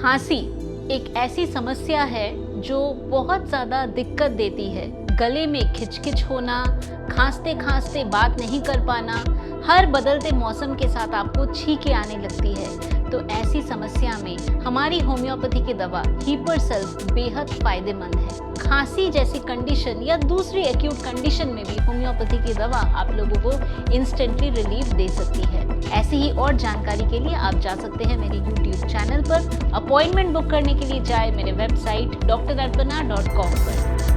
खांसी एक ऐसी समस्या है जो बहुत ज़्यादा दिक्कत देती है। गले में खिचखिच होना, खांसते खांसते बात नहीं कर पाना, हर बदलते मौसम के साथ आपको छींकें आने लगती है। तो ऐसी समस्या में हमारी होम्योपैथी की दवा हीपरसल्फ बेहद फायदेमंद है। खांसी जैसी कंडीशन या दूसरी एक्यूट कंडीशन में भी होम्योपैथी की दवा आप लोगों को इंस्टेंटली रिलीफ दे सकती है। ऐसी ही और जानकारी के लिए आप जा सकते हैं मेरे YouTube चैनल पर। अपॉइंटमेंट बुक करने के लिए जाए मेरे वेबसाइट drarpana.com पर।